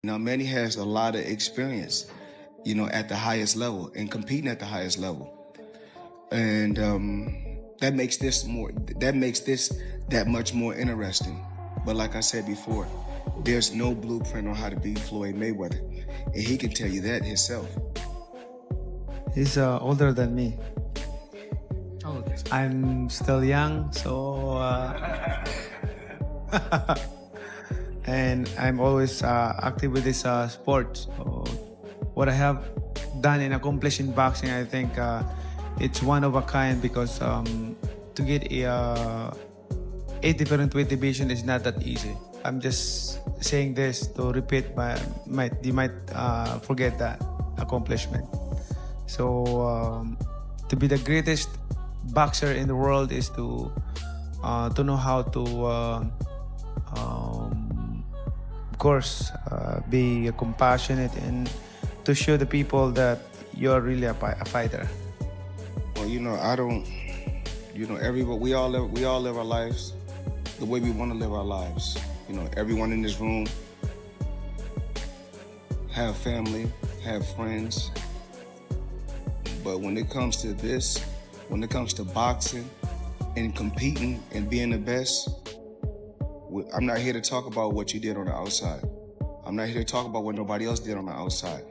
Now, Manny has a lot of experience, at the highest level and competing at the highest level. And that makes this that much more interesting. But like I said before, there's no blueprint on how to beat Floyd Mayweather. And he can tell you that himself. He's older than me. Oh, I'm still young, so and I'm always active with this sport. So what I have done and accomplished in boxing, I think it's one of a kind, because to get a different weight division is not that easy. I'm just saying this to repeat, you might forget that accomplishment. So to be the greatest boxer in the world is to know how to of course be compassionate and to show the people that you're really a fighter. Well, I don't. Everybody, we all live our lives the way we want to live our lives. Everyone in this room have family, have friends. But when it comes to this, when it comes to boxing and competing and being the best, I'm not here to talk about what you did on the outside. I'm not here to talk about what nobody else did on the outside.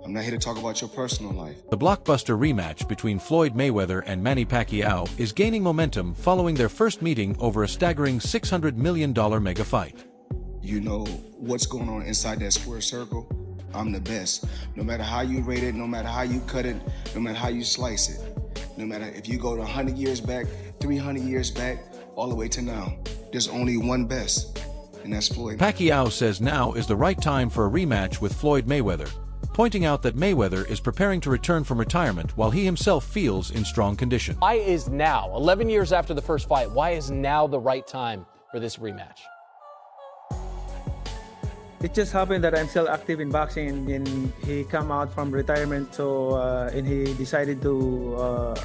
I'm not here to talk about your personal life. The blockbuster rematch between Floyd Mayweather and Manny Pacquiao is gaining momentum following their first meeting over a staggering $600 million mega fight. You know what's going on inside that square circle? I'm the best. No matter how you rate it, no matter how you cut it, no matter how you slice it, no matter if you go to 100 years back, 300 years back, all the way to now, there's only one best, and that's Floyd. Pacquiao says now is the right time for a rematch with Floyd Mayweather, pointing out that Mayweather is preparing to return from retirement while he himself feels in strong condition. why is now, 11 years after the first fight, why is now the right time for this rematch? It just happened that I'm still active in boxing, and then he come out from retirement, so and he decided to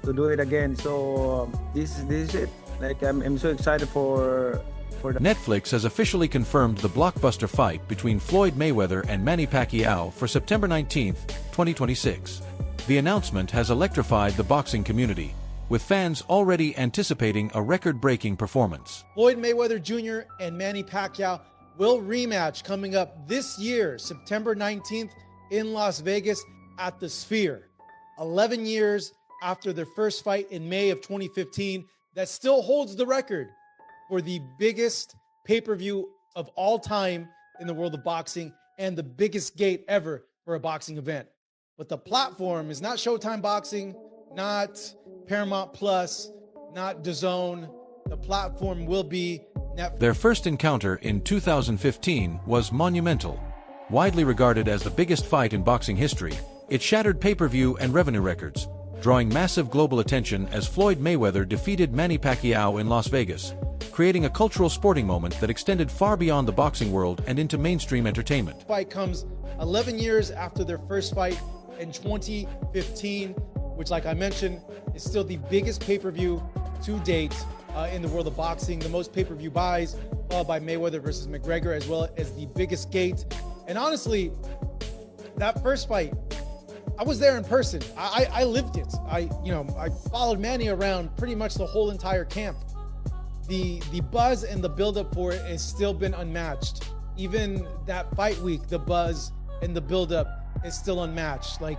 do it again. So this is it. Like I'm so excited for that. Netflix has officially confirmed the blockbuster fight between Floyd Mayweather and Manny Pacquiao for September 19, 2026. The announcement has electrified the boxing community, with fans already anticipating a record-breaking performance. Floyd Mayweather Jr. and Manny Pacquiao will rematch coming up this year, September 19th in Las Vegas at the Sphere. 11 years after their first fight in May of 2015, that still holds the record for the biggest pay-per-view of all time in the world of boxing and the biggest gate ever for a boxing event. But the platform is not Showtime Boxing, not Paramount Plus, not DAZN. The platform will be Netflix. Their first encounter in 2015 was monumental. Widely regarded as the biggest fight in boxing history, it shattered pay-per-view and revenue records, drawing massive global attention as Floyd Mayweather defeated Manny Pacquiao in Las Vegas, creating a cultural sporting moment that extended far beyond the boxing world and into mainstream entertainment. The fight comes 11 years after their first fight in 2015, which, like I mentioned, is still the biggest pay-per-view to date in the world of boxing. The most pay-per-view buys, followed by Mayweather versus McGregor, as well as the biggest gate. And honestly, that first fight, I was there in person. I lived it. I followed Manny around pretty much the whole entire camp. The buzz and the buildup for it has still been unmatched. Even that fight week, the buzz and the buildup is still unmatched. Like,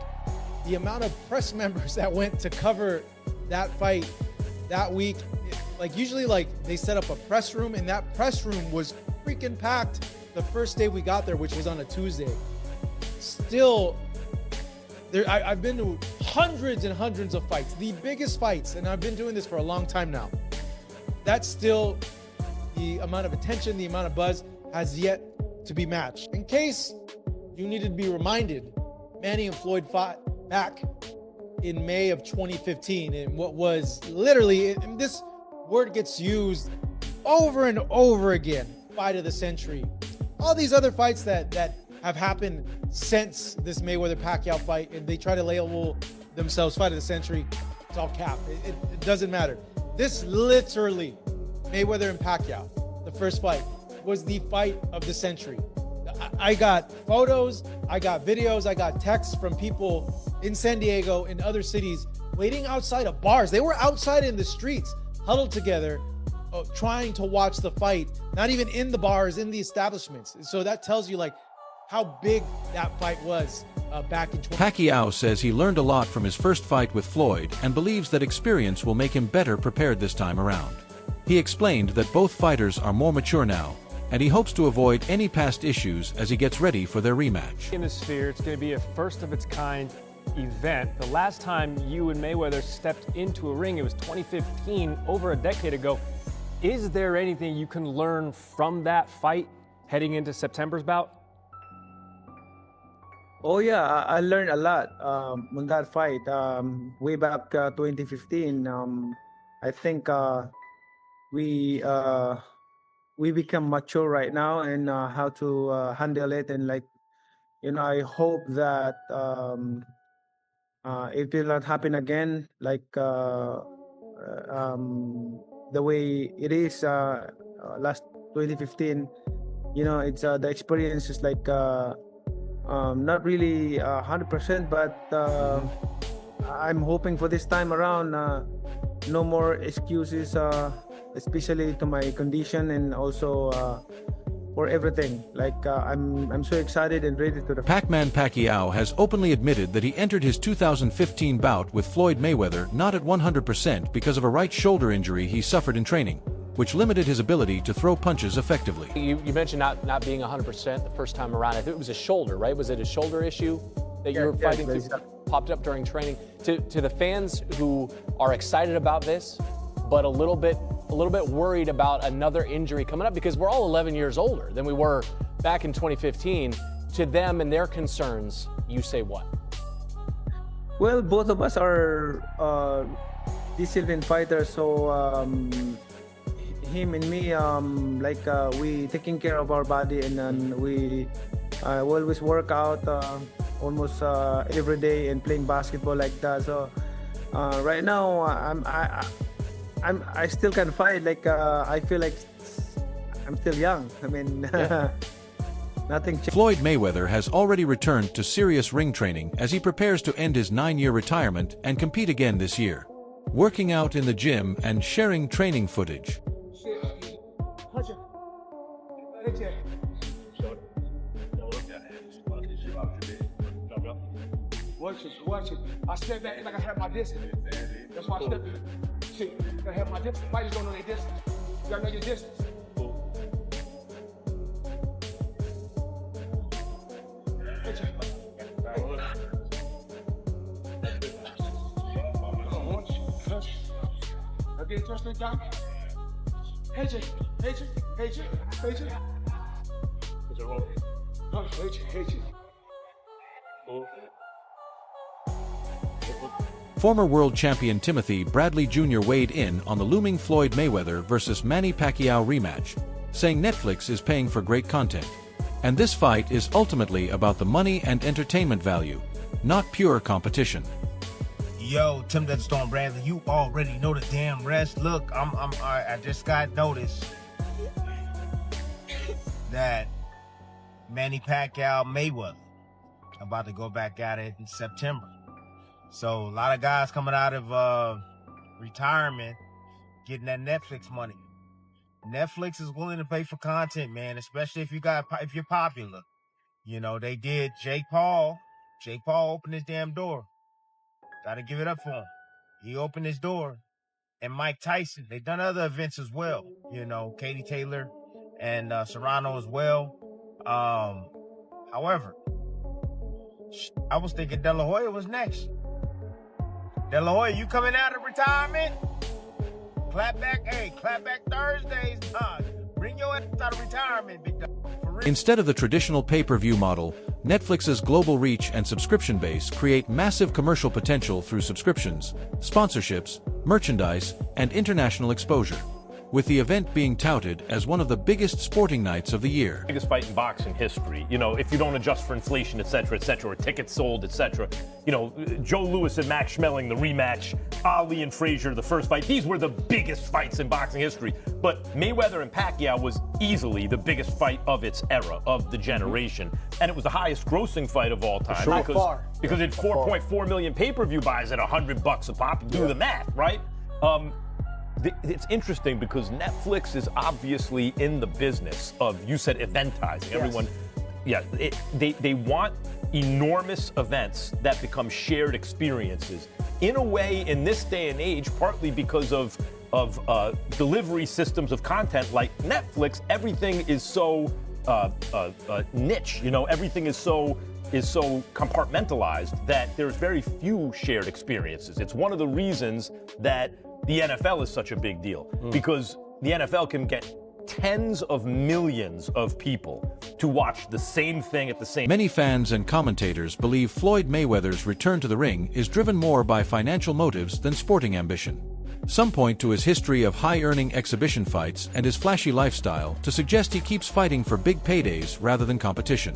the amount of press members that went to cover that fight that week, usually they set up a press room, and that press room was freaking packed the first day we got there, which was on a Tuesday. Still, I've been to hundreds and hundreds of fights, the biggest fights, and I've been doing this for a long time now. That's still the amount of attention, the amount of buzz has yet to be matched. In case you needed to be reminded, Manny and Floyd fought back in May of 2015 in what was literally, and this word gets used over and over again, fight of the century. All these other fights that have happened since this Mayweather-Pacquiao fight, and they try to label themselves fight of the century, it's all cap. It doesn't matter. This literally, Mayweather and Pacquiao, the first fight, was the fight of the century. I got photos, I got videos, I got texts from people in San Diego, in other cities, waiting outside of bars. They were outside in the streets, huddled together, trying to watch the fight, not even in the bars, in the establishments. So that tells you like how big that fight was back in 20. Pacquiao says he learned a lot from his first fight with Floyd and believes that experience will make him better prepared this time around. He explained that both fighters are more mature now, and he hopes to avoid any past issues as he gets ready for their rematch. In the sphere, it's going to be a first-of-its-kind event. The last time you and Mayweather stepped into a ring, it was 2015, over a decade ago. Is there anything you can learn from that fight heading into September's bout? Oh yeah, I learned a lot on that fight. Way back 2015, I think we become mature right now and how to handle it, and like, you know, I hope that it will not happen again, like the way it is last 2015. You know, it's the experience is like not really 100%, but I'm hoping for this time around no more excuses, especially to my condition and also for everything. Like I'm so excited and ready to the Pac-Man Pacquiao has openly admitted that he entered his 2015 bout with Floyd Mayweather not at 100% because of a right shoulder injury he suffered in training, which limited his ability to throw punches effectively. You mentioned not being 100% the first time around. I think it was a shoulder, right? Was it a shoulder issue that you were fighting through? Popped up during training. To the fans who are excited about this, but a little bit worried about another injury coming up, because we're all 11 years older than we were back in 2015. To them and their concerns, you say what? Well, both of us are disciplined fighters, so him and me, we taking care of our body, and then we always work out almost every day and playing basketball like that. So right now I still can fight. Like I feel like I'm still young. I mean, nothing changed. Floyd Mayweather has already returned to serious ring training as he prepares to end his 9-year retirement and compete again this year, working out in the gym and sharing training footage. Watch it. I step back like I have my distance. That's why I step back. See, I have my distance. Fighters don't know their distance. You gotta know your distance. I get touched the doc. Hey, Jay. Former world champion Timothy Bradley Jr. weighed in on the looming Floyd Mayweather versus Manny Pacquiao rematch, saying Netflix is paying for great content, and this fight is ultimately about the money and entertainment value, not pure competition. Yo, Tim the Storm Bradley, you already know the damn rest. Look, I just got notice that Manny Pacquiao Mayweather about to go back at it in September. So a lot of guys coming out of retirement getting that Netflix money. Netflix is willing to pay for content, man, especially if you're popular. You know, they did Jake Paul. Jake Paul opened his damn door. Gotta give it up for him. He opened his door. And Mike Tyson, they've done other events as well. You know, Katie Taylor and Serrano as well. However, I was thinking De La Hoya was next. De La Hoya, you coming out of retirement? Clap back Thursdays. Bring your ass out of retirement, big dog. Instead of the traditional pay-per-view model, Netflix's global reach and subscription base create massive commercial potential through subscriptions, sponsorships, merchandise, and international exposure. with the event being touted as one of the biggest sporting nights of the year. Biggest fight in boxing history. You know, if you don't adjust for inflation, et cetera, or tickets sold, et cetera. You know, Joe Louis and Max Schmeling, the rematch, Ali and Frazier, the first fight. These were the biggest fights in boxing history. But Mayweather and Pacquiao was easily the biggest fight of its era, of the generation. And it was the highest grossing fight of all time. Sure. Because it's 4.4 million pay-per-view buys at $100 a pop. Do the math, right? It's interesting because Netflix is obviously in the business of, you said, eventizing. Everyone, they want enormous events that become shared experiences. In a way, in this day and age, partly because of delivery systems of content like Netflix, everything is so niche. You know, everything is so compartmentalized that there's very few shared experiences. It's one of the reasons that the NFL is such a big deal, because the NFL can get tens of millions of people to watch the same thing at the same time. Many fans and commentators believe Floyd Mayweather's return to the ring is driven more by financial motives than sporting ambition. Some point to his history of high-earning exhibition fights and his flashy lifestyle to suggest he keeps fighting for big paydays rather than competition.